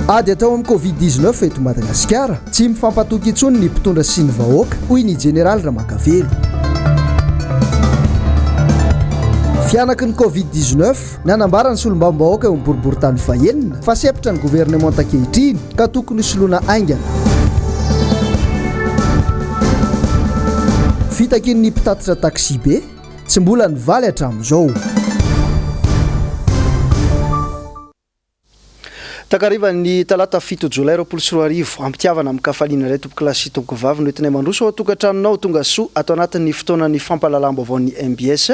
ady atao amin'ny covid-19 eto Madagasikara tsy mifampatoky intsony ny mpitondra sy ny vahoaka hoy ny Général Ramakavelo. Fianaky ny covid-19 nanambarany solombavambahoaka eo amin'ny boriboritany fahenina fa sepitra ny gouvernement ankehitriny ka tokony soloana aingana. Fitakin'ny mpitatitra taxi be tsy mbola nivaly hatramin'izao. Takarivan'ny talata 7 Jolay 2024 ampitiavana amin'ny kafaliana iray tompo klasy tompo vavy no entinay mandroso ao tokantranonao tonga soa atao anatin'ny fotoanan'ny fampalalam-baovaon'ny MBS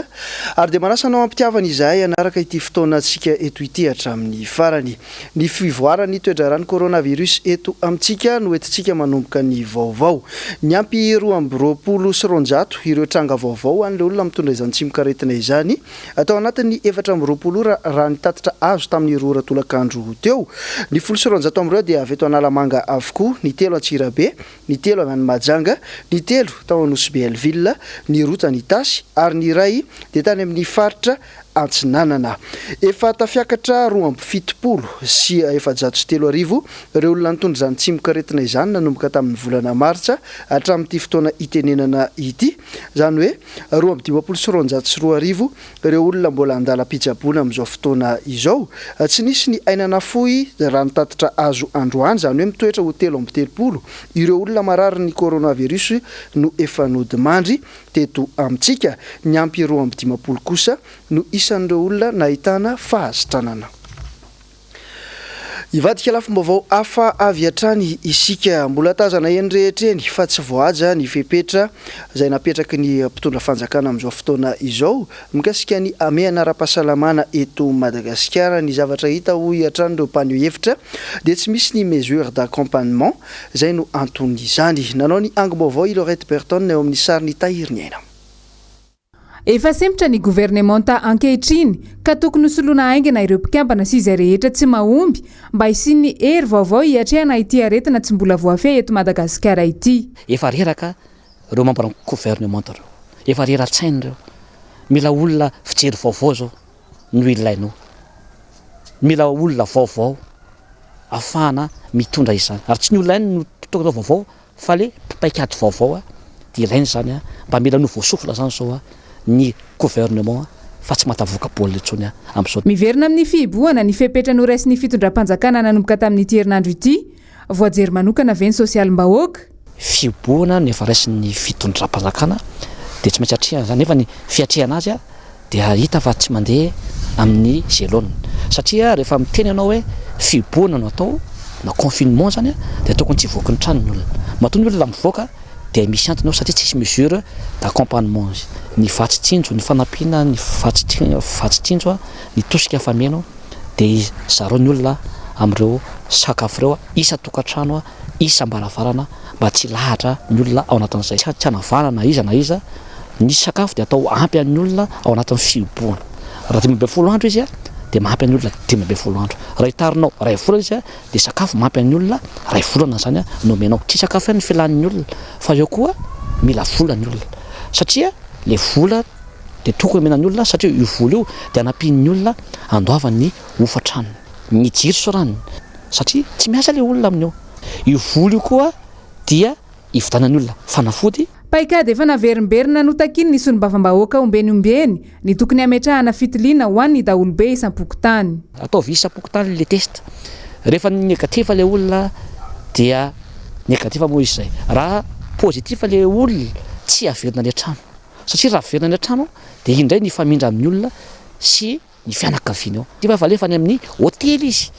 ary dia manasanao ampitiavana izahay anaraka ity fotoana antsika eto ity hatramin'ny farany. Ny fivoarany toedrarany coronavirus eto amintsika no entintsika manomboka ny vaovao. Ny ampy 20 ireo tranga vaovao an'ilay olona mitondra izany tsimikaretina izany atao anatin'ny 420 raha nitatitra azo tamin'ny rora tolakandro teo. Ny 70 amin'ireo dia avy eto Analamanga avokoa, ny 3 Antsirabe, ny 3 avy any Majanga, ny 3 tao Anosy-Belleville, ny rota ny Tasy ary ny iray dia tany amin'ny faritra Antsinanana. Efa tafiakatra 270 sy 130 ireo olona nitondra izany tsimikaretina izany nanomboka tamin'ny volana Martsa hatramin'ity fotoana itenenana ity. Izany hoe 220 ireo olona mbola andalam-pitsaboana amin'izao fotoana izao. Tsy nisy ny ainana fohy raha nitatitra azo androany, izany hoe mitoetra ho 330 ireo olona marary ny coronavirus no efa nodimandry teto amintsika. Ny ampy 250 kosa no isan'ireo olona nahitana fahazitranana. Ivadika lafim-baovao hafa avy hatrany isika, mbola tazana eny rehetreny fa tsy voahaja ny fepetra izay napetraky ny mpitondra fanjakana amin'izao fotoana izao mikasika ny amehana ara-pahasalamana eto Madagasikara. Ny zavatra hita hoy hatrany ireo mpaneho hevitra dia tsy misy ny mesure d'accompagnement izay no antony izany. Nanao ny angom-baovao Lorette Berton eo amin'ny sariny tahiriny aina. Efa semitra ny gouvernement ankehitriny ka tokony soloana aingana ireo mpikambana sy izay rehetra tsy mahomby mba hisian'ny hery vaovao hiatrehana ity aretina tsy mbola voafehy eto Madagasikara ity. Efa reraka ireo membre gouvernement ireo, efa reran-tsaina ireo, mila olona fijery vaovao zao no ilainao, mila olona vaovao afahana mitondra izany ary tsy ny olona no tokotao vaovao fa le mpaikady vaovao dia ilainy izany mba mila novoasofila zany zao ny gouvernement fa tsy matavoaka baolina intsony amin'izao. Miverina amin'ny fihibohana ny fepetra noraisy ny fitondram-panjakana nanomboka tamin'ity herinandro ity, voajery manokana veny sosialim-bahoaka. Fihibohana nefa raisin'ny fitondram-panjakana dia tsy maintsy atrehana zany, nefa ny fiatrehana azy dia hita fa tsy mandeha amin'ny zelona satria rehefa miteny ianao hoe fihibohana no atao na confinement zany dia tokony tsy voaka ny trano ny olona. Matoa ny olona mivoaka dia misy antony ao satria tsisy mesure d'accompagnement. Ny vatsitsinjo, ny fanampiana, ny vatsitsinjo, ny tosika fameno dia zareo ny olona amin'ireo sakafo ireo isa tokantrano, isa ambaravarana mba tsy lahatra ny olona ao anatin'izay. Tsy hanavana na iza ny sakafo dia atao ampy amin'ny olona ao anatin'ny fihibohana. Raha 12 andro izy dia mampy amin'ny olona 12 andro. Raha hitarinao 2 volana izy dia sakafo mampy amin'ny olona 2 volana zany no menao. Tsy sakafo ihany filan'ny olona fa eo koa mila vola ny olona satria le vola dia tokony menan'ny olona satria io vola io dia anampin'ny olona andoavany hofatrano, ny jiro soraniny satria tsy miasa le olona amin'io. Io vola io koa dia ividanan'ny olona fanafody. Paikady efa naverimberina notakin ny solombavambahoaka ombeny ny tokony ametrahana fitiliana ho an'ny daholobe isam-pokotany. Ataovy isam-pokotany le test. Rehefa negatif le olona dia negatif moa izy zay. Raha positif le olona tsy averina ny trano. Satria raha averina ny trano dia indray ny famindra amin'ny olona sy ny fianakaviana ao. Dia fa alefa any amin'ny hôtely izy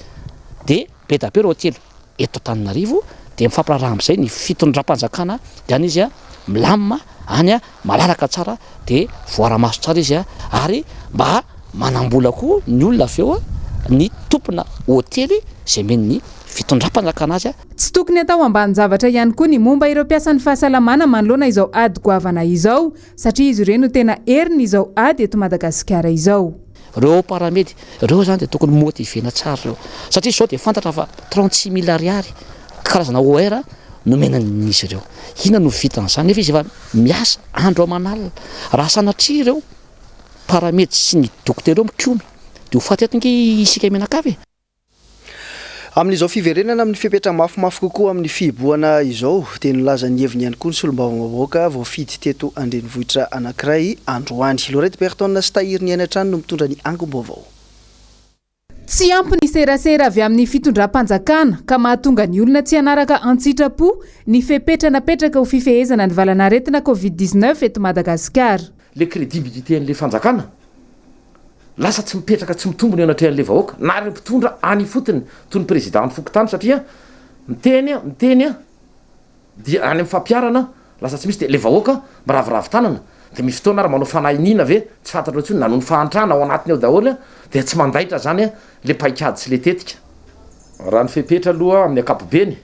dia be da be hôtely eto Antananarivo dia mifampiraraha amin'izay ny fitondram-panjakana dia any izy milamina any malalaka tsara dia voara-maso tsara izy ary mba manambola koa ny olona avy eo ny tompona hôtely izay men'ny fitondram-panjakana azy. Tsy tokony atao ambany zavatra ihany koa ny momba ireo mpiasan'ny fahasalamana manoloana izao ady goavana izao satria izy ireo no tena heriny izao ady eto Madagasikara izao. Ireo paramedy ireo zany dia tokony motivena tsara ireo satria izao dia fantatra fa 36 000 ariary karazana OR no menan'izy ireo. Ina no vitan'izany nefa izy efa miasa andro aman'alina. Raha sanatria ireo paramedy sy ny dokotera ireo mikomy dia ho faty atingy isika menakavy. Amin'izao fiverenana amin'ny fipetra mafimafy kokoa amin'ny fiboana izao dia nilaza ny heviny ihany koa ny solombavambahoaka voafidy teto andrenivohitra anankiray androany. Lorette Berton sy Tahir Niainatrano no mitondra ny angom-baovao. Tsy ampy ny serasera avy amin'ny fitondram-panjakana ka mahatonga ny olona tsy hanaraka an-tsitrapo ny fepetranapetraka ho fifehezana ny valanaretina Covid-19 eto Madagasikara. Le crédibilité-n'le fanjakana lasa tsy mipetraka tsy mitombony anatrehan'le vahoaka na ireo mpitondra any fotony toy ny président Fokotany satria miteny dia any amin'ny fampiarana lasa tsy misy dia le vahoaka miravoravo tanana dia misy fotoana ary manao fanahinina ve tsy fantatra intsony nanao ny fahantrana ao anatiny ao daholo dia tsy mandaitra zany le paikady sy le tetika raha ny fepetra aloha amin'ny akapobeny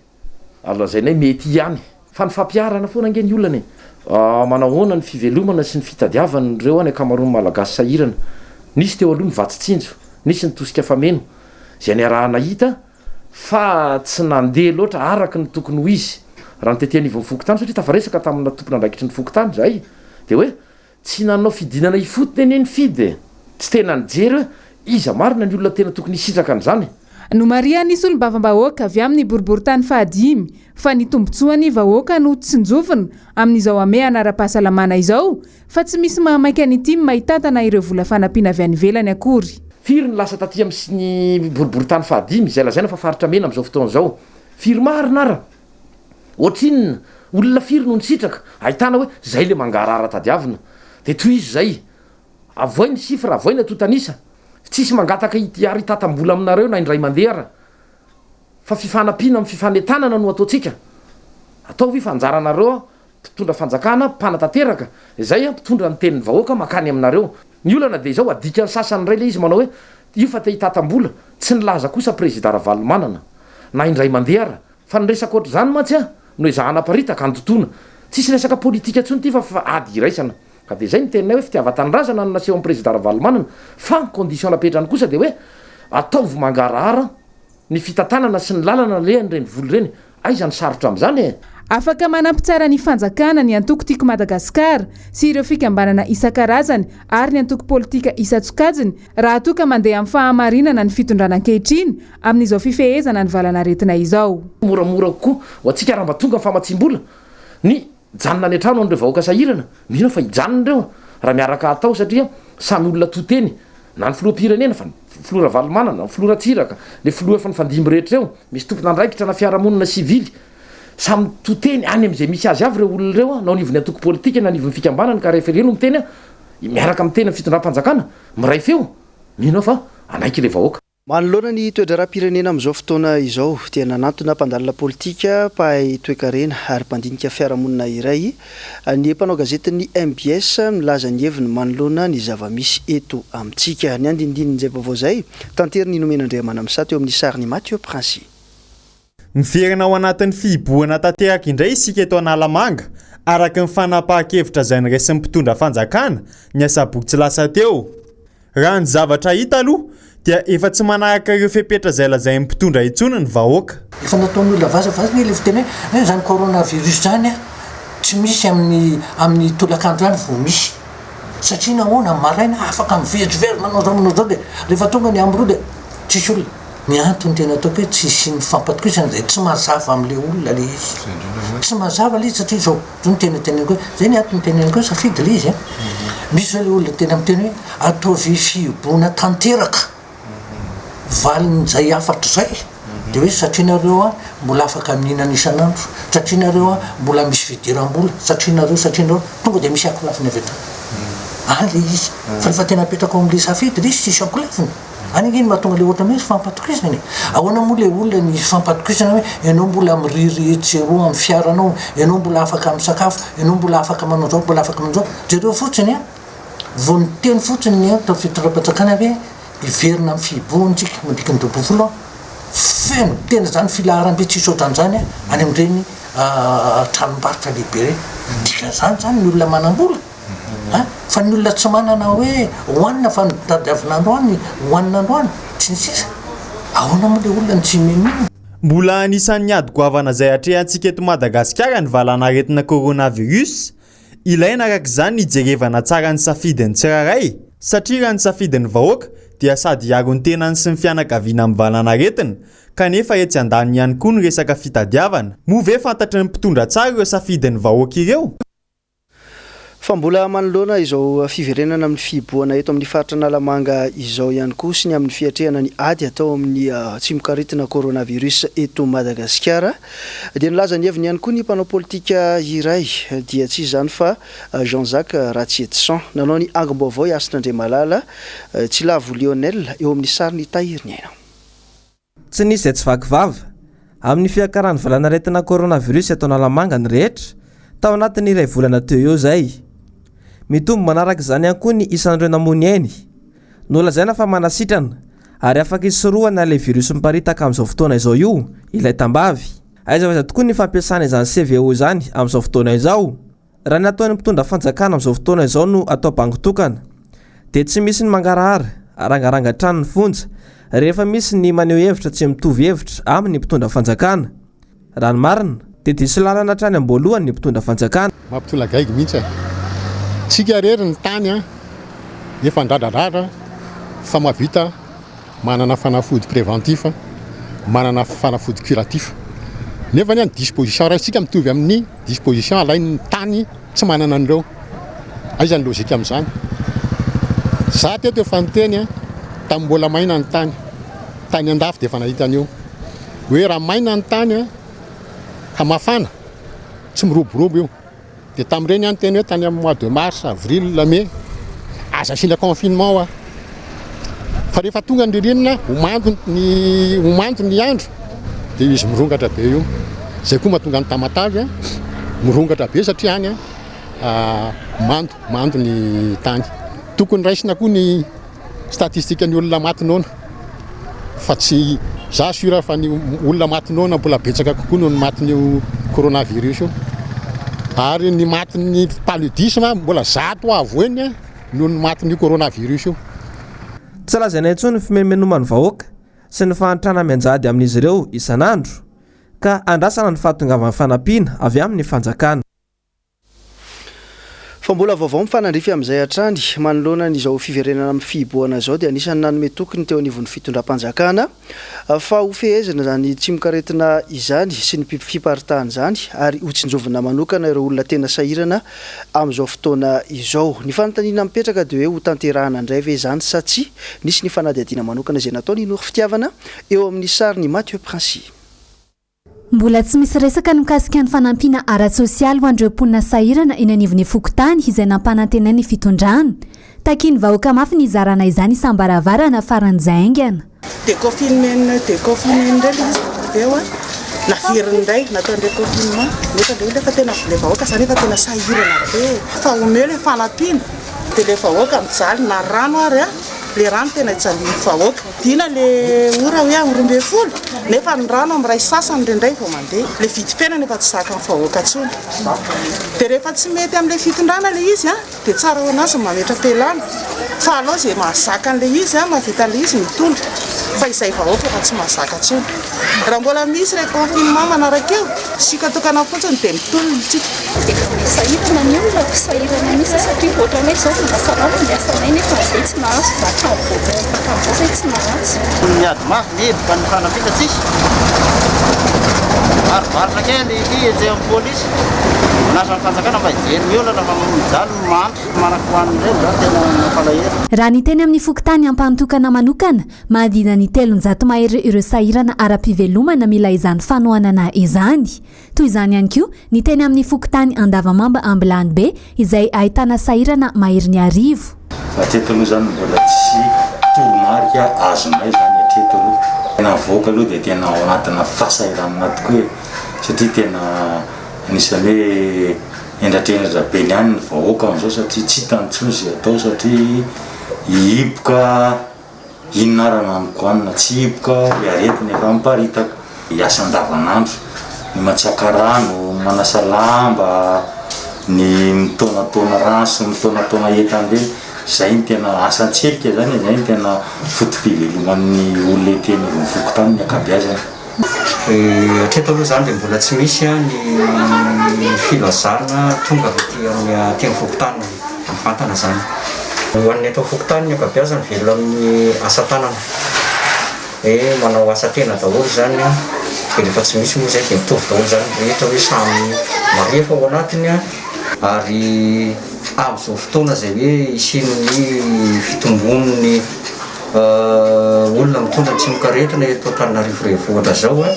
alazaina hoe mety ihany fa ny fampiarana foana ange ny olona manahoana ny fivelomana sy ny fitadiavana reo any akamaroany malagasy sahirana. Nisy teo aloha ny vatsitsinjo, nisy ny tosika fameno. Zay ny arahana hita fa tsy nandeha loatra araka ny tokony ho izy. Raha ny tetehany ivon'ny Fokotany satria tafaresaka tamina tompona andraikitry ny Fokotany zay. Dia hoe tsy nanao fidinana ifotony eny fidy. Tsy tena nijery hoe iza marina ny olona tena tokony hisitraka an'izany. No Maria nisy olombavambahoaka avy amin'ny boriboritany fahadimy fa ny tombotsoany vahoaka no tsinjovina amin'izao ame anara-pahasalamana izao fa tsy misy mahamaika an'ity mahitantana ireo vola fanampiana avy any ivelany akory. Firy ny lasa taty amin'ny sy ny boriboritany fahadimy izay lazaina fa faritra mena amin'izao fotoana izao. Firy marina ara. Ohatrinona olona firy no nisitraka ahitana hoe zay le mangarara tadiavina. Dia toy izy zay. Avoy ny sifra, avoy ny atotanisa. Tsisy mangataka ary tatam-bola aminareo na indray mandeha ara. Fa fifanampiana amin'ny fifanetanana no ataontsika. Atao vi fanjaranareo mpitondra fanjakana mpanatanteraka. Izay mpitondra ny tenin'ny vahoaka makany aminareo. Ny olana dia izao adika ny sasany ray le izy manao hoe io fa te hitatam-bola tsy nilaza kosa président Ravalomanana na indray mandeha ara. Fa ny resaka ohatr' izany mantsy no ezahana-paritaka andotoana. Tsisy resaka politika intsony ty fa ady iraisana. Ka dia zay ny teninay hoe fitiavan-tanindrazana no naseho amin'ny président Ravalomanana fa ny condition napetrany kosa dia hoe ataovy mangarahara ny fitantanana sy ny lalana lehany reny voly reny aiza ny sarotra amin'izany Afaka manampy tsara ny fanjakana ny antoko tiako Madagasikara sy ireo fikambanana isan-karazany ary ny antoko politika isan-tsokajiny raha toa ka mandeha amin'ny fahamarinana ny fitondrana ankehitriny amin'izao fifehezana ny valanaretina izao. Moramora kokoa ho antsika raha mba tonga ny famatsiam-bola ny janona ny antrano an'ireo vahoaka sahirana mino fa hijanona ireo raha miaraka atao satria samy olona toteny na ny filoha-pirenena fa ny filoha Ravalomanana, ny filoha Ratsiraka, le filoha efa nifandimby rehetra eo, misy tompona andraikitra na fiarahamonina sivily samy toteny any amin'izay misy azy avy ireo olona ireo na anivon'ny antoko politika na anivon'ny fikambanana ka rehefa ireny no miteny miaraka amin'ny teny fitondram-panjakana miray feo mino fa anaiky le vahoaka. Manoloana ny toedra raha-pirenena amin'izao fotoana izao dia nanantona mpandalina politika mpahay toe-karena ary mpandinika fiarahamonina iray ny mpanao gazetiny MBS milaza ny heviny manoloana ny zava-misy eto amintsika. Ny andinindin'izay vaovao zay tanteriny nomen'Andriamana Misato eo amin'ny sariny Mathieu Princy. Miverina ao anatin'ny fiboana tanteraka indray isika eto Analamanga araka ny fanapahan-kevitra izay niraisin'ny mpitondra fanjakana ny asabotsy tsy lasa teo. Raha ny zavatra hita aloha dia efa tsy manaraka ireo fepetra izay lazain'ny mpitondra intsony ny vahoaka. Efa nataon'ny olona vazavaza ilay fiteny hoe zany coronavirus zany tsy misy amin'ny tolakandro any vao misy. Satria nahoana maraina afaka mivezivery manao zao dia rehefa tonga ny amroa dia tsisy olona. Ny antony tena ataoko hoe tsisy ny fampatokisana izay tsy mazava amin'ilay olona le izy. Tsy mazava le izy satria zao ny teneniko hoe zay ny antony teneniko hoe safidy le izy. Misy zao le olona tena miteny hoe ataovy fiboana tanteraka valin'izay afatra zay dia hoe satria nareo mbola afaka mihinana isan'andro, satria nareo mbola misy fidiram-bola, satria nareo tonga dia misy akolafiny avy eto. Le izy fa rehefa tena apetraka amin'ilay safidy le izy tsisy akolafiny. An'iny mahatonga le ohatra misy fampatokisana. Ahoana moa le olona ny fampatokisana hoe ianao mbola miririhitra roa amin'ny fiaranao, ianao mbola afaka misakafo, ianao mbola afaka manao zao, mbola afaka manao zao. Jereo fotsiny vao ny teny fotsiny tao fitondram-panjakana hoe hiverina amin'ny fiboantsika mandrika ny 20 feno tena zany filaharam-be tsisy ohatran'izany any amin'ireny tranombarotra lehibe reny. Dikan'izany zany ny olona manam-bola. Fa ny olona tsy manana hoe hoanina fa nitadiavina androany, hoanina androany tsy ny sisa. Ahoana moa le olona tsy mino. Mbola anisan'ny ady goavana izay atrehantsika eto Madagasikara ny valanaretina coronavirus. Ilaina araka izany hijerevana tsara ny safidin'ny tsirairay satria raha ny safidin'ny vahoaka dia sady iago ny tenany sy ny fianakaviana amin'ny valanaretina kanefa etsy andany ihany koa ny resaka fitadiavana moa ve fantatry ny mpitondra tsara ireo safidin'ny vahoaka ireo. Fa mbola manoloana izao fiverenana amin'ny fiboana eto amin'ny faritra Analamanga izao ihany koa sy ny amin'ny fiatrehana ny ady atao amin'ny tsimokaritina coronavirus eto Madagasikara dia nilaza ny heviny ihany koa ny mpanao politika iray dia tsy izany fa Jean-Jacques Ratsetson nanao ny angom-baovao Asitranandriamalala Tsilavo Lionel eo amin'ny sary ny tahiriny aina. Tsy nisy tsy vakivava amin'ny fiakaran'ny valanaretina coronavirus eto Analamanga ny rehetra tao anatin'ny iray volana teo eo zay. Mitombo manaraka izany ihany koa ny isan'ireo namony ainy. Nolazaina fa manasitrana ary afaka isorohana ilay virus miparitaka amin'izao fotoana izao io ilay tambavy. Aiza aiza tokoa ny fampiasana izany CVO izany amin'izao fotoana izao. Raha ny ataon'ny mpitondra fanjakana amin'izao fotoana izao no atao bangotokana dia tsy misy ny mangarahara arangaranga trano ny fonja rehefa misy ny maneho hevitra tsy mitovy hevitra amin'ny mpitondra fanjakana. Raha ny marina dia diso lalana hatrany am-boalohany ny mpitondra fanjakana. Mampitolagaigy mihitsy tsika rery ny tany efa ndradradrara fa mavita manana fanafody préventif manana fanafody curatif nefa ny disposition raisika mitovy amin'ny disposition alain'ny tany tsy manana an'ireo aiza ny logika amin'izany. Za teto efa niteny tamin'ny mbola maina ny tany andafy dia efa nahitan'io hoe raha maina ny tany ka mafana tsy miroborobo io dia tamin'ireny ihany teny hoe tany amin'ny mois de mars avril mai aza asina confinement fa rehefa tonga ny ririnina homando ny andro dia izy mirongatra be io zay koa mahatonga ny tamatavy mirongatra be satria any mando ny tany. Tokony raisina koa ny statistika ny olona matinona fa tsy za sura fa ny olona matinona mbola betsaka kokoa noho ny matin'io coronavirus io ary ny matin'ny paludisme mbola 100 avoeny noho ny matin'io coronavirus io. Tsy lazaina intsony ny fimenomenoman'ny vahoaka sy ny fahantrana mianjady amin'izy ireo isan'andro ka andrasana ny fahatongavan'ny fanampiana avy amin'ny fanjakana. Fa mbola vaovao mifanandrify amin'izay hatrany manoloana n'izao fiverenana amin'ny fiboana izao dia anisany nanome tokony teo anivon'ny fitondram-panjakana fa ho fehezina zany tsimokaritina izany sy ny fiparitahana izany ary hotsinjovina manokana ireo olona tena sahirana amin'izao fotoana izao. Ny fanontaniana mipetraka dia hoe ho tanterahana indray ve izany sa tsy nisy ny fanadihadiana manokana izay nataony inory fitiavana eo amin'ny sary ny Mathieu Princy. Mbola tsy misy resaka mikasika ny fanampiana ara-tsosialy ho an'ireo mponina sahirana eny anivon'ny fokotany izay nampanantenany ny fitondrana. Takiany vahoaka mafy ny zarana izany isambaravarana faran'izay aingana. Déconfinement indray izy eo naviriny indray natao déconfinement nefa ilay olona fa tena le vahoaka izany efa tena sahirana be fa omeo ilay fanampiana dia ilay vahoaka mijaly na rano ary le rano tena ijaliany vahoaka dina le ora hoe 12 nefa ny rano amin'ny ray sasany indray vao mandeha le vidim-piainana efa tsy zaka ny vahoaka intsony dia rehefa tsy mety amin'ilay fitondrana le izy dia tsara ho anazy mametra-pialana fa alao izay mahazaka an'ilay izy mahavita an'ilay izy mitondra fa izay vahoaka efa tsy mahazaka intsony. Raha mbola misy ilay confinement manaraka eo sika tokana fotsiny dia mitolona tsika. Sahirana ny olona sahirana misy satria ohatranay izao mba salama miasanay nefa izay tsy nahazo vatra amin'izao izay tsy nahazo. Miady mafy ny hedyka ny fanampiana tsisy marovarotra kely ity etsy amin'ny polisy manasa ny fanjakana mba hijery ny olana fa mijaly ny mandro manako hoan'ireny zany tena mampalahelo. Raha ny teny amin'ny fokotany ampanotokana manokana mahadina ny 300 mahery ireo sahirana ara-pivelomana mila izany fanohanana izany. Toy izany ihany koa ny teny amin'ny fokotany Andavamamba Ambilany be izay ahitana sahirana mahery ny 1000. Hatreto aloha zany mbola tsy toromarika azonay zany hatreto aloha. Tena voaka aloha dia tena ao anatina fahasahiranana tokoa satria tena anisany hoe endratrendratra be ihany ny vahoaka amin'izao satria tsy hitany intsony izay atao satria hihiboka inona ary nanoko anina tsy hiboka aretina efa miparitaka hiasa andavanandro ny matsaka rano manasa lamba ny mitaonataona rano sy mitaonataona entana ireny zay ny tena asan-tselika zany zay ny tena fotom-piveloman'ny olona eteny amin'ny fokotany ny akabeazany. Hatreto aloha zany dia mbola tsy misy ny filazarana tonga aty amin'ny fokotany mifantana zany ho an'ny atao fokotany ny ankabeazany velona amin'ny asa tanana hoe manao asa tena daholo zany a dia rehefa tsy misy moa zay dia mitovy daholo zany rehetra hoe samy marefa ao anatiny a ary amin'izao fotoana zay hoe isin'ny fitombon'ny olona mitondra tsimoka rehetra na eto Antananarivo renivohitra zao a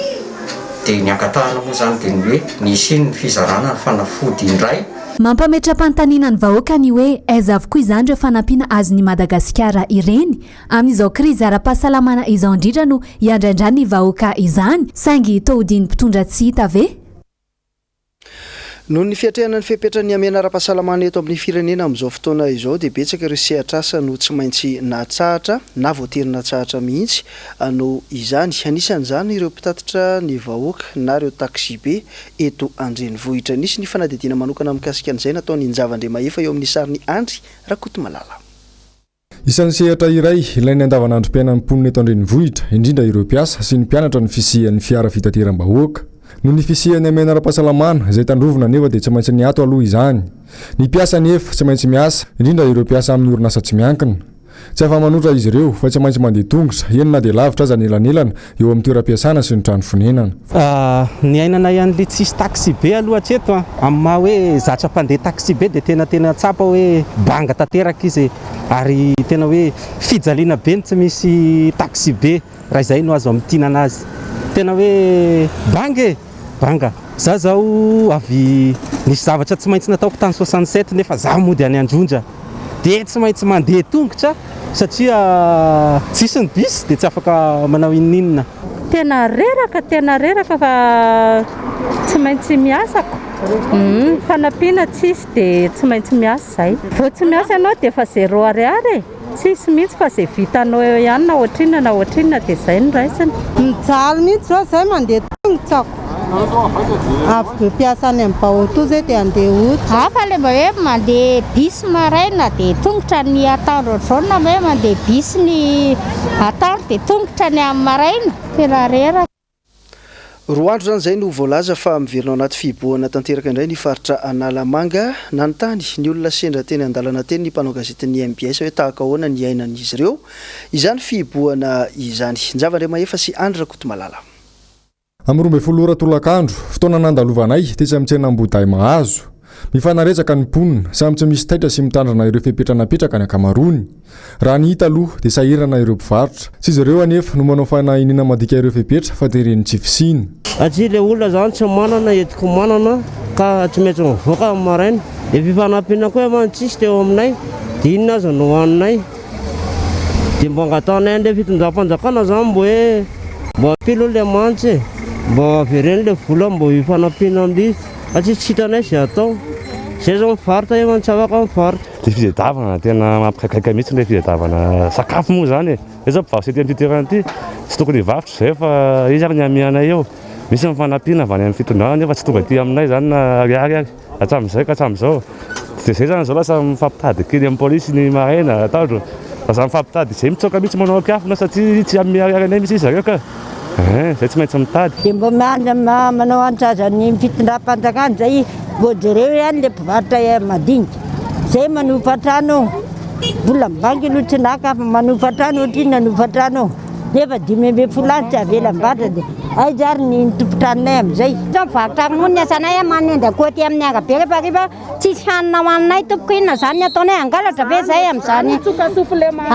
dia ny ankatahana moa zany dia ny hoe ny isin'ny fizarana ny fanafody indray. Mampametra-panontaniana ny vahoaka ny hoe aiza avokoa izany ireo fanampiana azon'ny Madagasikara ireny amin'izao krizy ara-pahasalamana izao indrindra no hiandraindra ny vahoaka izany saingy tohodiny mpitondra tsy hita ve? Noho ny fiatrehana ny fepetrany amena ara-pahasalamana eto amin'ny firenena amin'izao fotoana izao dia betsaka ireo sehatr'asa no tsy maintsy nahatsahatra na voatery nahatsahatra mihitsy no izany anisan'izany ireo mpitatitra ny vahoaka na ireo taxi be eto andrenivohitra. Nisy ny fanadidina manokana mikasika an'izay nataony Njavandriamahefa eo amin'ny sariny Andry Rakotomalala. Isan'ny sehatra iray ilainy andavanandro mpiainam-ponina eto andrenivohitra indrindra ireo mpiasa sy ny mpianatra ny fisian'ny fiara fitateram-bahoaka. Noho ny fisiany amena ara-pahasalamana izay tandrovina nefa dia tsy maintsy ny ato aloha izany. Ny mpiasa nefa tsy maintsy miasa indrindra ireo mpiasa amin'ny orinasa tsy miankina. Tsy afa-manotra izy ireo fa tsy maintsy mandeha tongotra enina dia lavitra aza nelanelana eo amin'ny toeram-piasana sy ny trano fonenana. Ny ainana ihany tsisy taxi be aloha hatreto amin'ny maha hoe zatra mpandeha taxi be dia tena tsapa hoe banga tanteraka izy ary tena hoe fijaliana be ny tsy misy taxi be raha izay no azo amintinana azy. Tena hoe banga za zao avy nisy zavatra tsy maintsy nataoko tany 67 nefa za mody any Andronja dia tsy maintsy mandeha tongotra satria tsisy ny bis dia tsy afaka manao ininina. Tena reraka fa tsy maintsy miasako. Fanampiana tsisy dia tsy maintsy miasa zay. Vao tsy miasa ianao dia fa 0 ariary tsisy mihitsy fa zay vitanao eo ihany na ohatrinona dia zay no raisiny. Mijaly mihitsy zao zay mandeha tongotrako. Avy be mpiasa any amin'ny baoto zay dia andeha otra. Hafa le mba hoe mandeha bis maraina dia tongotra ny atandro ohatr'izao na hoe mandeha bis ny atandro dia tongotra ny amin'ny maraina. Tena reraka. Roa andro zany zay no voalaza fa miverina anaty fiboana tanteraka indray ny faritra Analamanga nanontany ny olona sendra teny andalana teny ny mpanao gazetin'ny MBS hoe tahaka ahoana ny ainan'izy ireo izany fiboana izany. Njavandriamahefa sy Andry Rakotomalala. Amin'ny 12 tolakandro fotoana nandalovanay tetsy amin'ny tsenam-boday mahazo mifanaretsaka ny mponina samy tsy misy taitra sy mitandrina ireo fepetranapetraka ny akamarony. Raha ny hita aloha dia sahirana ireo mpivarotra tsy izy ireo anefa no manao fanahinina madika ireo fepetra fa tereny tsy fisiny. Atsia le olona zany tsy manana etiko manana ka tsy maintsy mivoaka amin'ny maraina dia fifanampiana koa man tsisy teo aminay dia inona aza no hoaninay dia mba angatanay an'ilay fitondram-panjakana zany mba hoe mba apilo le mantsy mba avereny le vola mba hifanampiana amin'izy atsy tsy hitanay zay atao zay zao mivarotra efa tsy afaka mivarotra. Dia fitadiavana tena mampikaikaika mihitsy ilay fitadiavana sakafo moa zany e zao mpivarotra ety amin'ny toerana ity tsy tokony hivarotra zay fa izy ary ny amianay eo misy mifanampiana avy any amin'ny fitondrana nefa tsy tonga aty aminay zany na ariary hatramin'izay ka hatramin'izao dia zay zany zao lasa mifampitady kely amin'ny polisy ny maraina atandro lasa mifampitady zay mitsoka mihitsy manao akiafina satria tsy amin'ny ariary anay mihitsy izy zareo ka zay tsy maintsy mitady. Dia mba manao antrazany fitondram-panjakana zay mbo jereo ihany le mpivarotra madinika zay manofatrano mbola mibangy aloha tsy naka fa manofatrano ohatriny nanofatrano nefa 500 any tsy avela mivatra dia ay jary ny tompotranonay amin'izay. Zao mivarotra moa ny asanay manendakôty amin'ny angabe rehefa riva tsisy hanina hoaninay tompoko inona zany ataonay angalatra be zay amin'izany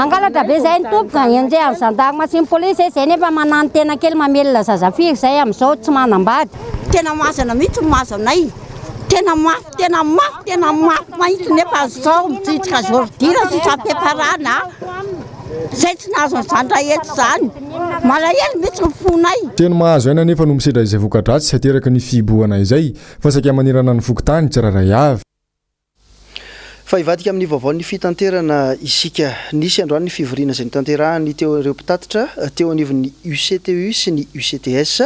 angalatra be zay ny tompoka enjay amin'ny gendarmerie polisy zay nefa manano tena kely mamelona zazafiry zay amin'izao tsy manambady. Tena masana mihitsy mazanay tena mafy mahitsy nefa zao mitsitsika zordira sy sampeparana zay tsy nahazo zandra eto zany malahelo mihitsy ny fonay. Teny mahazo aina nefa no misedra izay voka-dratsy hateraka ny fiboana izay fa saika manirana ny fokotany tsy raray avy. Fa ivadika amin'ny vaovaon'ny fitanterana isika nisy androany ny fivoriana izay nitanterahany teo ireo mpitatitra teo anivon'ny UCTU sy ny UCTS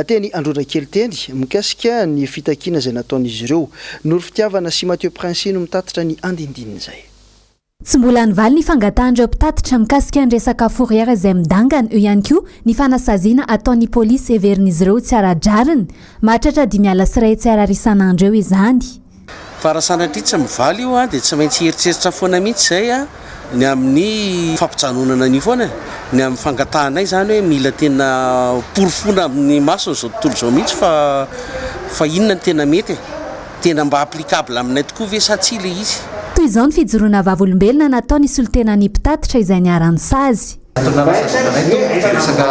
teny Androndrakely teny mikasika ny fitakiana izay nataon'izy ireo nory fitiavana sy Mathieu Prince no mitatitra ny andindinina izay. Tsy mbola nivaly ny fangatahana ireo mpitatitra mikasika ny resaka fourrière izay midangana eo ihany koa ny fanasaziana ataon'ny polisy heverin'izy ireo tsy ara-drariny mahatratra 5 alina sy 1 tsy ara-risanandro eo izany. Fa raha sanatria tsy mivaly io dia tsy maintsy heritreritra foana mihitsy zay ny amin'ny fampijanonana ny foana ny amin'ny fangatahanay zany hoe mila tena porofona amin'ny masony zao tontolo zao mihitsy fa inona ny tena mety tena mba applicable aminay tokoa ve sa tsy le izy toy izao ny fijoroana vavolombelona nataony solotena ny mpitatitra izay niarany sazy resaka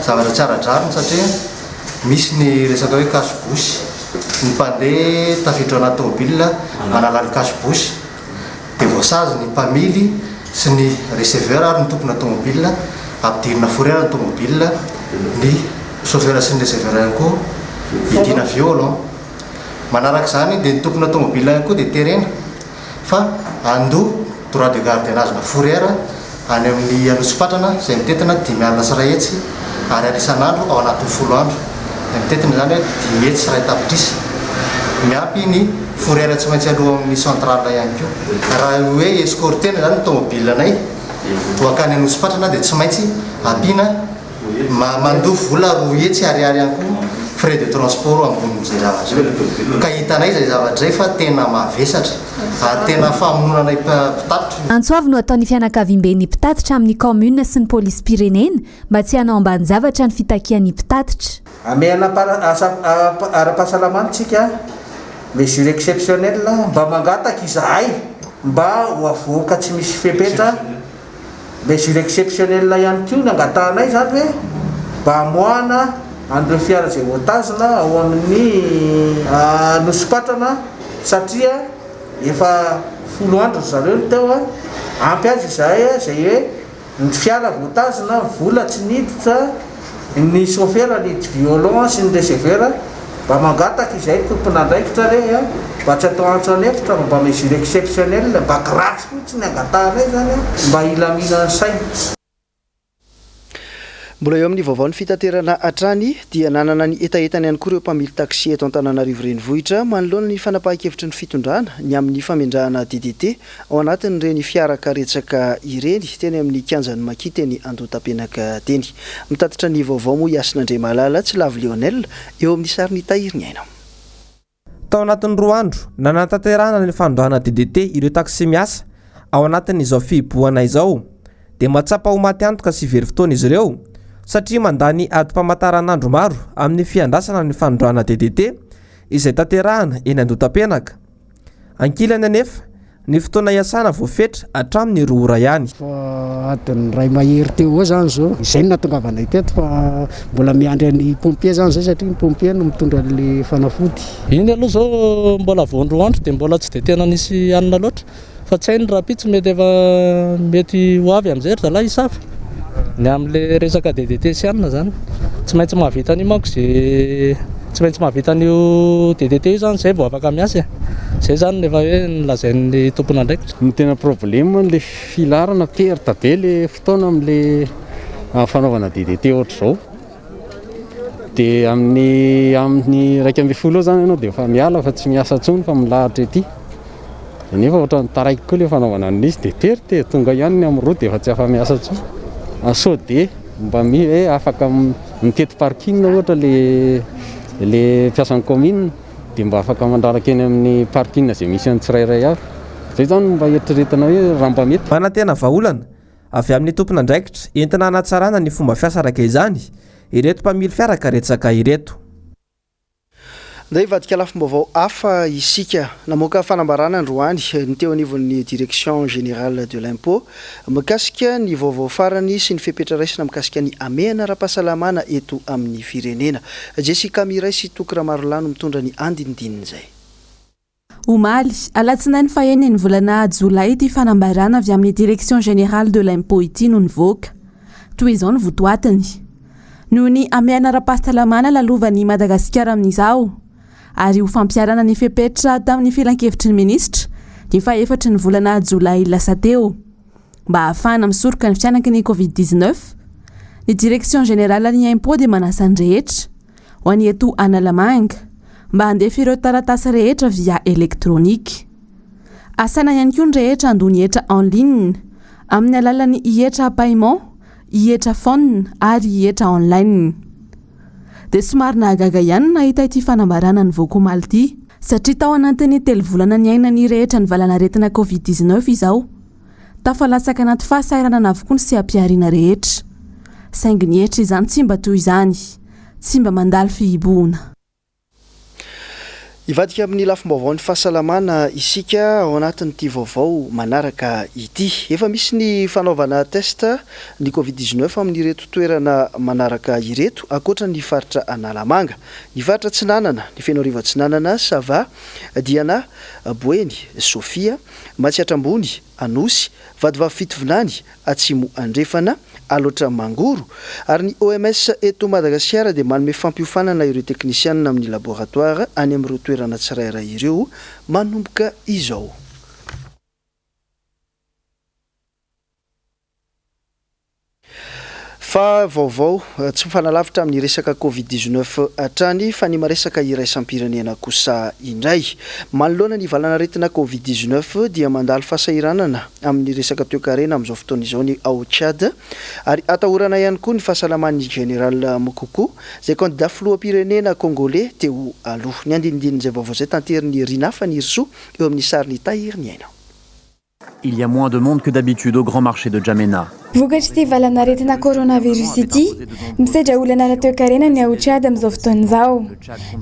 zavatra tsaradrariny satria misy ny resaka hoe kasibosy ny mpandeha tafiditra anaty tômôbila manala ny kasibosy dia voasazy ny mpamily sy ny receveur ary ny tompona tômôbila ampidirina forera ny tômôbila ny chauffeur sy ny receveur ihany koa idina violon manaraka izany dia ny tompona tômôbila ihany koa dia terena fa andoha droit de gardiennage na forera any amin'ny anosipatrana izay mitetina 5 alina sy 1 hetsy ary alisan'andro ao anatin'ny 10 andro mitetina zany hoe 10 hetsy sy 1 tapitrisa miampy ny forera tsy maintsy aloha amin'ny centrale ihany koa raha hoe escortena zany ny tômôbilanay toakany anosipatrana dia tsy maintsy ampiana mandoa vola 2 hetsy ariary ihany koa frais de transport ambonin'izay zavatra ka hitanay zay zavatra zay fa tena mavesatra ary tena famononanay mpitatitra antsoavy no ataon'ny fianakaviam-ben'ny mpitatitra amin'ny commune sy ny polisy pirenena mba tsy hanao ambany zavatra ny fitakian'ny mpitatitra ameana ara-pahasalamanatsika mesure exceptionnel mba mangataka izahay mba hoavoaka tsy misy fepetra mesure exceptionnel ihany koa nangatahanay zany hoe mba amoana andreo fiara zay voatazona ao amin'ny nosipatrana satria efa 10 andro zareo ny teo ampy azy izahay zay hoe ny fiara voatazona vola tsy niditra ny chauffeur nidy violon sy ny receveur mba mangataka izay tompona andraikitra re mba tsy atao antso anefitra mba mesure exceptionnel mba gratsy fotsy ny angatahanay zany mba ilamina ny saina mbola eo amin'ny vaovao ny fitaterana atrany dia nanana ny etaetany ihany koa ireo mpamily taxi eto Antananarivo renivohitra manoloana ny fanapahan-kevitry ny fitondrana ny amin'ny famindrahana DDT ao anatin'ireny fiara karetsaka ireny teny amin'ny kianjan'ny Maki teny Andotapenaka teny. Mitatitra ny vaovao moa Iasin'Andriamalala tsy lavo Lionel eo amin'ny sariny tahiriny aina. Tao anatin'ny 2 andro nanantanterahana ny fandrahana DDT ireo taxi miasa ao anatin'izao fihiboana izao dia matsapa ho maty antoka sy very fotoana izy ireo satria mandany adi-pamataran'andro maro amin'ny fiandrasana ny fandrahana DDT izay tanterahana eny Andotapenaka. Ankilany anefa ny fotoana iasana voafetra hatramin'ny 2 ora ihany. Adiny ray mahery teo eo zany zao izay natongavanay teto fa mbola miandry ny pompier zany zay satria ny pompier no mitondra le fanafody. Iny aloha zao mbola voandro andro dia mbola tsy dia tena nisy anina loatra fa tsy hainy raha pitsy mety efa mety ho avy amin'izay ry zalahy isafa ny amin'le resaka DDT sy anina zany tsy maintsy mahavita an'io manko zay tsy maintsy mahavita an'io DDT io zany zay vao afaka miasa zay zany nefa hoe nolazain'ny tompona andraikitra. Ny tena problème le filarana perta be le fotoana amin'le fanaovana DDT ohatra zao dia amin'ny 1:10 zany ianao dia efa miala fa tsy miasa intsony fa milahatra ety nefa ohatra ny taraiky koa le fanaovana an'izy dia tery tonga ihany ny amin'ny roa dia efa tsy afa miasa intsony asode mba hoe afaka mitety parking ohatra le mpiasan'ny commune dia mba afaka mandraraka eny amin'ny parking zay misy an'ny tsirairay avy zay zany mba eritreretina hoe raha mba mety manantena vahaolana avy amin'ny tompona andraikitra entina hanatsarana ny fomba fiasa araka izany ireto mpamily fiara karetsaka ireto. Nday vadika lafim-baovao hafa isika namoaka fanambarana androany ny teo anivon'ny direction générale de l'impôt mikasika ny vaovao farany sy ny fepetra raisina mikasika ny amehana ara-pahasalamana eto amin'ny firenena. Jessica Miray sy Tokra Marolano mitondra ny andinindininy izay. Omaly alatsinainy faheniny volana Jolay ity fanambarana avy amin'ny direction générale de l'impôt ity no nivoaka toy izao ny votoatiny noho ny amehana ara-pahasalamana lalovany Madagasikara amin'izao ary ho fampiarana ny fepetra tamin'ny filan-kevitry ny minisitra dia fa 4 ny volana Jolay lasa teo mba ahafahana misoroka ny fianaky ny Covid-19 ny direction générale ny impôt dia manasa ny rehetra ho any eto Analamanga mba handefa ireo taratasy rehetra via elektronika. Asana ihany koa ny rehetra andony hetra en ligne amin'ny alalan'ny hetra paiement, hetra phone ary hetra online. Dia somary nahagaga ihany nahita ity fanambarana ny vokomaly ity satria tao anatin'ny 3 volana ny aina ny rehetra ny valanaretina Covid-19 izao tafalatsaka anaty fahasairana avokoa ny sy ampiariana rehetra saingy ny hetra izany tsy mba toy izany tsy mba mandalo fihiboana. Ivadika amin'ny lafim-baovao ny fahasalamana isika ao anatin'ity vaovao manaraka ity. Efa misy ny fanaovana testa ny Covid-19 amin'ireto toerana manaraka ireto akoatra ny faritra Analamanga, ny faritra Tsinanana, ny Fenoriva Tsinanana, Sava, Diana, Boeny, Sofia, Matsiatrambony, Anosy, Vadivavy Fitovinany, Atsimo Andrefana, Alotra Mangoro ary ny OMS eto Madagasikara dia manome fampiofanana ireo teknisianina amin'ny laboratoire any amin'ireo toerana tsirairay ireo manomboka izao. Fa vaovao tsy mifanalavitra amin'ny resaka Covid-19 hatrany fa ny maresaka iraisam-pirenena kosa indray. Manoloana ny valanaretina Covid-19 dia mandalo fahasahiranana amin'ny resaka toe-karena amin'izao fotoana izao ny ao Tchad ary atahorana ihany koa ny fahasalaman'ny Général Mokoko izay candidat filoham-pirenena Congolais teo aloha. Ny andinindin'izay vaovao izay tanterin'ny Rina Fanirso eo amin'ny sariny Tahirny Aina. Il y a moins de monde que d'habitude au grand marché de Djamena. Vokatry ty valanaretina coronavirus ity, misedra olana na toe-karena ny ao Tchad amin'izao fotoana izao.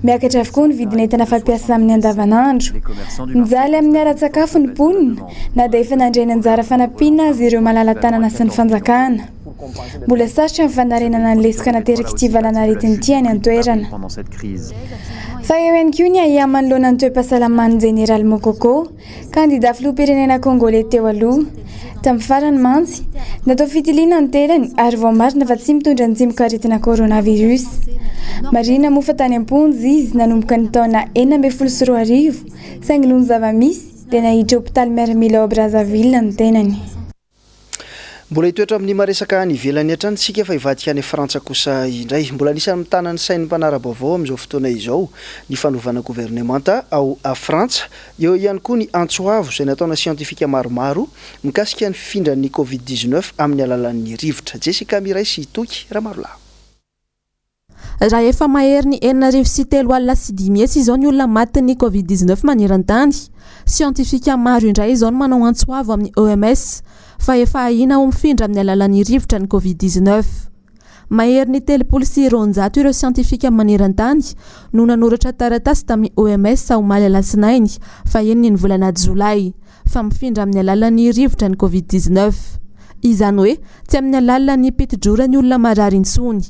Miakatra avokoa ny vidin'entana fampiasa amin'ny andavanandro. Mijaly amin'ny ara-tsakafo ny mponina, na dia efa nandray anjara fanampiana azy ireo malala-tanana sy ny fanjakana. Mbola sarotra ny fanarenana ny lesoka nateraka ity valanaretina ity any an-toerana. Fa eo ihany koa ny aia manoloana ny toe-pahasalaman'ny Général Mokoko, candidat filoham-pirenena Congolais teo aloha. Tamin'ny farany mantsy, natao fitiliana ny telany ary vao marina fa tsy mitondra ny tsimok'aretina coronavirus. Marina moa fa tany am-ponjy izy nanomboka ny taona 2014 saingy noho ny zava-misy dia nahiditra hôpitaly miaramila ao Brazzaville ny tenany. Mbola hitoetra amin'ny maresaka any ivelany hatrany tsika fa hivadika any Frantsa kosa indray. Mbola anisany mitana ny sain'ny mpanara-baovao amin'izao fotoana izao ny fanovana gouvernemanta ao Frantsa. Eo ihany koa ny antsoavo izay nataona siantifika maromaro mikasika ny fifindran'ny Covid-19 amin'ny alalan'ny rivotra. Jessica Miray sy Toky Ramarola. Raha efa mahery ny 403 alina sy 10 mietsy izao ny olona matin'ny Covid-19 maneran-tany. Siantifika maro indray izao no manao antsoavo amin'ny OMS fa efa ahina ho mifindra amin'ny alalan'ny rivotra ny Covid-19. Mahery ny 300 ireo siantifika maneran-tany no nanoratra taratasy tamin'ny OMS ao Omaly Alatsinainy fa eniny ny volana Jolay fa mifindra amin'ny alalan'ny rivotra ny Covid-19. Izany hoe tsy amin'ny alalan'ny pitijora ny olona marary intsony.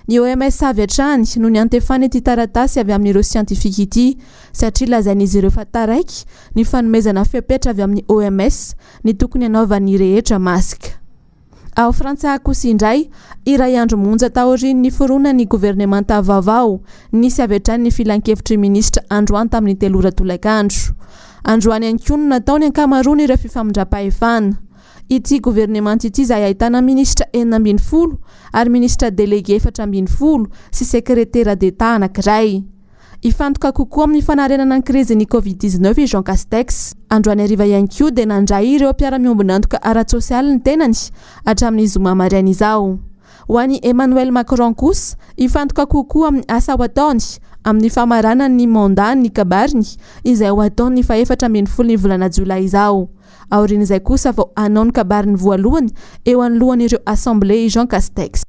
Ny OMS avy hatrany no ny antefany ity taratasy avy amin'ireo siantifika ity satria lazain'izy ireo fa taraiky ny fanomezana fepetra avy amin'ny OMS ny tokony hanaovan'ny rehetra masika. Ao Frantsa kosa indray, iray andro monja taorian'ny foronan'ny gouvernemanta vaovao nisy avy hatrany ny filan-kevitry minisitra Androany tamin'ny 3 ora tolakandro. Androany ihany koa no nataony ankamaroany ireo fifamindram-pahefana. Ity gouvernemanta ity izay ahitana ministra 40 ary ministra délégué 440 sy sekretera d'État anankiray. Ifantoka kokoa amin'ny fanarenana ny krizin'ny Covid-19 i Jean Castex. Androany hariva ihany koa dia nandray ireo mpiara-miombonantoka ara-tsosialy ny tenany hatramin'ny zoma maraina izao. Ho an'i Emmanuel Macron kosa, ifantoka kokoa amin'ny asa ho ataony amin'ny famaranany mandat ny kabariny izay ho ataony fa 14 volana Jolay izao. Aorian'izay kosa vao hanao ny kabariny voalohany eo anoloan'ireo assemblée Jean Castex.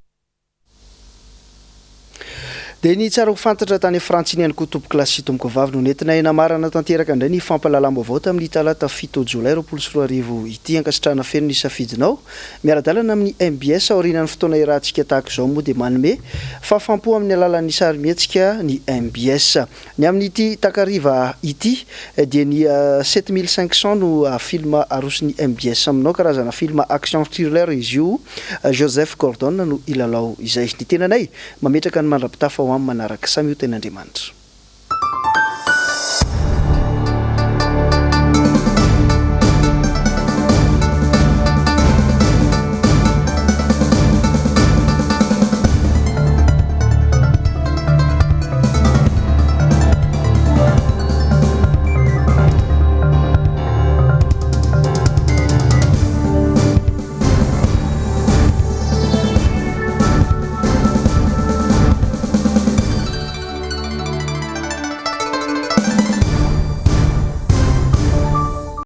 Dia ny tsara ho fantatra tany Frantsa iny ihany koa tompoky lasy tomboka vavy no nentina enamarana tanteraka indray ny fampahalalam-baovao tamin'ny talata 7 Jolay 2024 ity ankasitrahana feno ny safidinao miara-dalana amin'ny MBS aorian'ny fotoana irantsika tahaka izao moa dia manome fahafampo amin'ny alalan'ny sarimihetsika ny MBS. Ny amin'ity takariva ity dia ny 7500 no film arosony MBS aminao karazana film action thriller izy io. Joseph Gordon no ilalao izay ny tenanay mametraka ny mandrapitafa ho amin'ny manaraka samy io ten'Andriamanitra.